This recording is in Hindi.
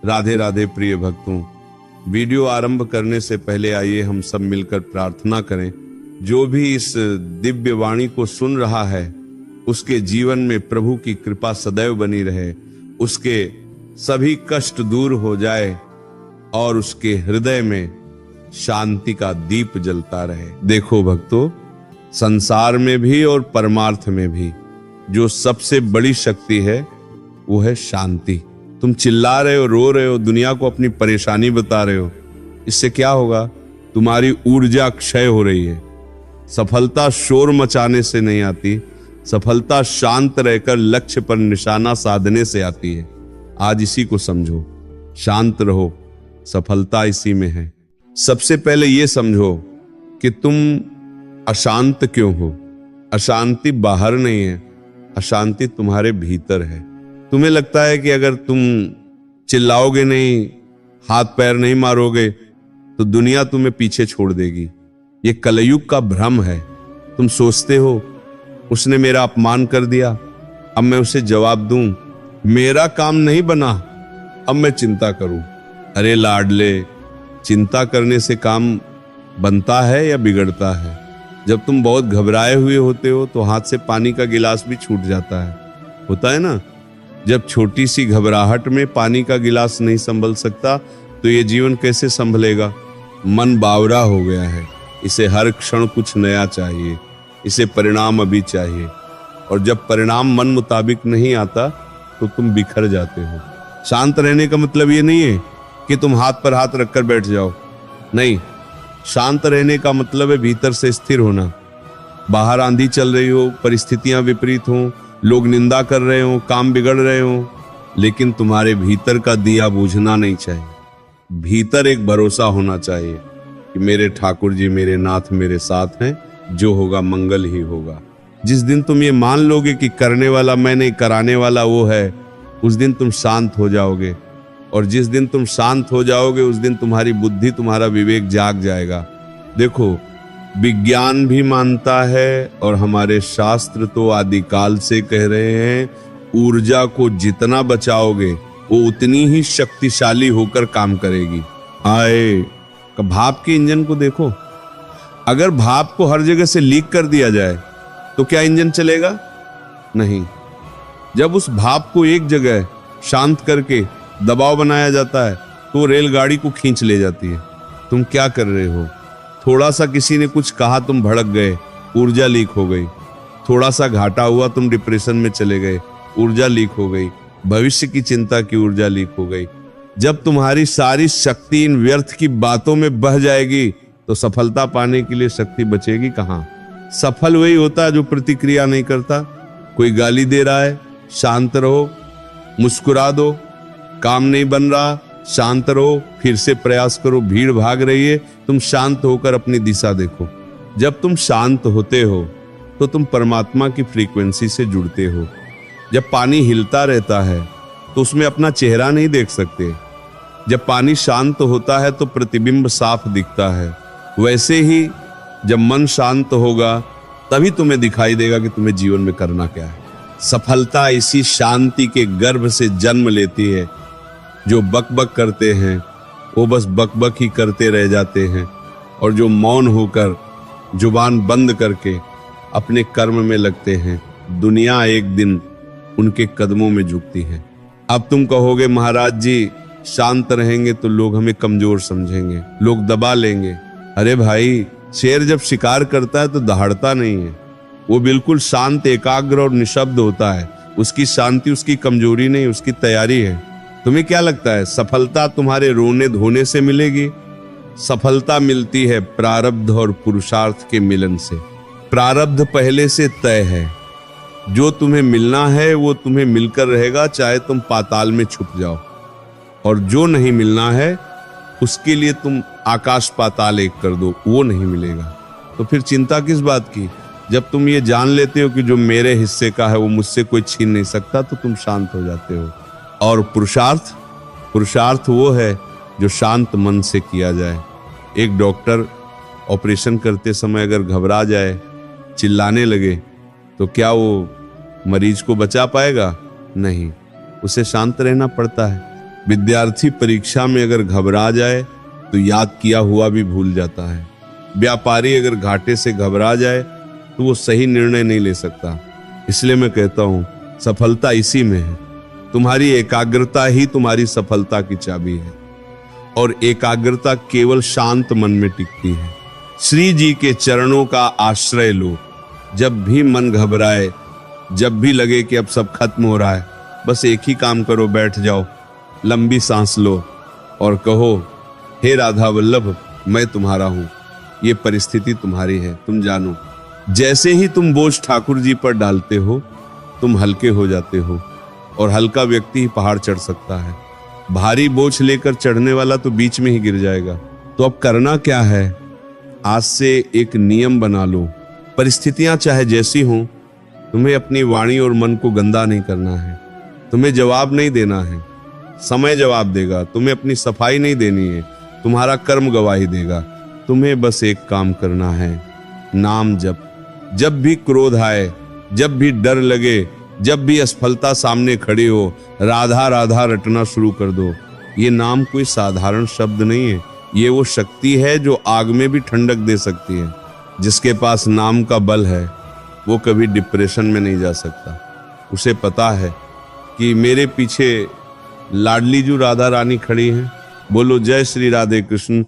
राधे राधे प्रिय भक्तों, वीडियो आरंभ करने से पहले आइए हम सब मिलकर प्रार्थना करें। जो भी इस दिव्य वाणी को सुन रहा है उसके जीवन में प्रभु की कृपा सदैव बनी रहे, उसके सभी कष्ट दूर हो जाए और उसके हृदय में शांति का दीप जलता रहे। देखो भक्तों, संसार में भी और परमार्थ में भी जो सबसे बड़ी शक्ति है वो है शांति। तुम चिल्ला रहे हो, रो रहे हो, दुनिया को अपनी परेशानी बता रहे हो, इससे क्या होगा? तुम्हारी ऊर्जा क्षय हो रही है। सफलता शोर मचाने से नहीं आती, सफलता शांत रहकर लक्ष्य पर निशाना साधने से आती है। आज इसी को समझो, शांत रहो, सफलता इसी में है। सबसे पहले ये समझो कि तुम अशांत क्यों हो। अशांति बाहर नहीं है, अशांति तुम्हारे भीतर है। तुम्हें लगता है कि अगर तुम चिल्लाओगे नहीं, हाथ पैर नहीं मारोगे तो दुनिया तुम्हें पीछे छोड़ देगी। ये कलयुग का भ्रम है। तुम सोचते हो उसने मेरा अपमान कर दिया, अब मैं उसे जवाब दूं, मेरा काम नहीं बना, अब मैं चिंता करूं। अरे लाडले, चिंता करने से काम बनता है या बिगड़ता है? जब तुम बहुत घबराए हुए होते हो तो हाथ से पानी का गिलास भी छूट जाता है, होता है ना? जब छोटी सी घबराहट में पानी का गिलास नहीं संभल सकता तो ये जीवन कैसे संभलेगा? मन बावरा हो गया है, इसे हर क्षण कुछ नया चाहिए, इसे परिणाम अभी चाहिए। और जब परिणाम मन मुताबिक नहीं आता तो तुम बिखर जाते हो। शांत रहने का मतलब ये नहीं है कि तुम हाथ पर हाथ रखकर बैठ जाओ, नहीं। शांत रहने का मतलब है भीतर से स्थिर होना। बाहर आंधी चल रही हो, परिस्थितियां विपरीत हों, लोग निंदा कर रहे हो, काम बिगड़ रहे हो, लेकिन तुम्हारे भीतर का दिया बुझना नहीं चाहिए। भीतर एक भरोसा होना चाहिए कि मेरे ठाकुर जी, मेरे नाथ मेरे साथ हैं, जो होगा मंगल ही होगा। जिस दिन तुम ये मान लोगे कि करने वाला मैं नहीं, कराने वाला वो है, उस दिन तुम शांत हो जाओगे। और जिस दिन तुम शांत हो जाओगे उस दिन तुम्हारी बुद्धि, तुम्हारा विवेक जाग जाएगा। देखो, विज्ञान भी मानता है और हमारे शास्त्र तो आदिकाल से कह रहे हैं, ऊर्जा को जितना बचाओगे वो उतनी ही शक्तिशाली होकर काम करेगी। आए भाप के इंजन को देखो, अगर भाप को हर जगह से लीक कर दिया जाए तो क्या इंजन चलेगा? नहीं। जब उस भाप को एक जगह शांत करके दबाव बनाया जाता है तो रेलगाड़ी को खींच ले जाती है। तुम क्या कर रहे हो? थोड़ा सा किसी ने कुछ कहा, तुम भड़क गए, ऊर्जा लीक हो गई। थोड़ा सा घाटा हुआ, तुम डिप्रेशन में चले गए, ऊर्जा लीक हो गई। भविष्य की चिंता की ऊर्जा लीक हो गई। जब तुम्हारी सारी शक्ति इन व्यर्थ की बातों में बह जाएगी तो सफलता पाने के लिए शक्ति बचेगी कहां? सफल वही होता है जो प्रतिक्रिया नहीं करता। कोई गाली दे रहा है, शांत रहो, मुस्कुरा दो। काम नहीं बन रहा, शांत रहो, फिर से प्रयास करो। भीड़ भाग रही है, तुम शांत होकर अपनी दिशा देखो। जब तुम शांत होते हो तो तुम परमात्मा की फ्रीक्वेंसी से जुड़ते हो। जब पानी हिलता रहता है तो उसमें अपना चेहरा नहीं देख सकते। जब पानी शांत होता है तो प्रतिबिंब साफ दिखता है। वैसे ही जब मन शांत होगा तभी तुम्हें दिखाई देगा कि तुम्हें जीवन में करना क्या है। सफलता इसी शांति के गर्भ से जन्म लेती है। जो बकबक करते हैं वो बस बकबक ही करते रह जाते हैं, और जो मौन होकर जुबान बंद करके अपने कर्म में लगते हैं, दुनिया एक दिन उनके कदमों में झुकती है। अब तुम कहोगे महाराज जी, शांत रहेंगे तो लोग हमें कमजोर समझेंगे, लोग दबा लेंगे। अरे भाई, शेर जब शिकार करता है तो दहाड़ता नहीं है, वो बिल्कुल शांत, एकाग्र और निशब्द होता है। उसकी शांति उसकी कमजोरी नहीं, उसकी तैयारी है। तुम्हें क्या लगता है सफलता तुम्हारे रोने धोने से मिलेगी? सफलता मिलती है प्रारब्ध और पुरुषार्थ के मिलन से। प्रारब्ध पहले से तय है, जो तुम्हें मिलना है वो तुम्हें मिलकर रहेगा, चाहे तुम पाताल में छुप जाओ। और जो नहीं मिलना है उसके लिए तुम आकाश पाताल एक कर दो, वो नहीं मिलेगा। तो फिर चिंता किस बात की? जब तुम ये जान लेते हो कि जो मेरे हिस्से का है वो मुझसे कोई छीन नहीं सकता, तो तुम शांत हो जाते हो। और पुरुषार्थ वो है जो शांत मन से किया जाए। एक डॉक्टर ऑपरेशन करते समय अगर घबरा जाए, चिल्लाने लगे, तो क्या वो मरीज को बचा पाएगा? नहीं, उसे शांत रहना पड़ता है। विद्यार्थी परीक्षा में अगर घबरा जाए तो याद किया हुआ भी भूल जाता है। व्यापारी अगर घाटे से घबरा जाए तो वो सही निर्णय नहीं ले सकता। इसलिए मैं कहता हूं सफलता इसी में है। तुम्हारी एकाग्रता ही तुम्हारी सफलता की चाबी है, और एकाग्रता केवल शांत मन में टिकती है। श्री जी के चरणों का आश्रय लो। जब भी मन घबराए, जब भी लगे कि अब सब खत्म हो रहा है, बस एक ही काम करो, बैठ जाओ, लंबी सांस लो और कहो, हे राधा वल्लभ, मैं तुम्हारा हूं, ये परिस्थिति तुम्हारी है, तुम जानो। जैसे ही तुम बोझ ठाकुर जी पर डालते हो, तुम हल्के हो जाते हो, और हल्का व्यक्ति ही पहाड़ चढ़ सकता है। भारी बोझ लेकर चढ़ने वाला तो बीच में ही गिर जाएगा। तो अब करना क्या है? आज से एक नियम बना लो। परिस्थितियां चाहे जैसी हों, तुम्हें अपनी वाणी और मन को गंदा नहीं करना है। तुम्हें जवाब नहीं देना है, समय जवाब देगा। तुम्हें अपनी सफाई नहीं देनी है, तुम्हारा कर्म गवाही देगा। तुम्हें बस एक काम करना है, नाम जप। जब भी क्रोध आए, जब भी डर लगे, जब भी असफलता सामने खड़ी हो, राधा राधा रटना शुरू कर दो। ये नाम कोई साधारण शब्द नहीं है, ये वो शक्ति है जो आग में भी ठंडक दे सकती है। जिसके पास नाम का बल है वो कभी डिप्रेशन में नहीं जा सकता। उसे पता है कि मेरे पीछे लाडली जो राधा रानी खड़ी हैं। बोलो जय श्री राधे कृष्ण।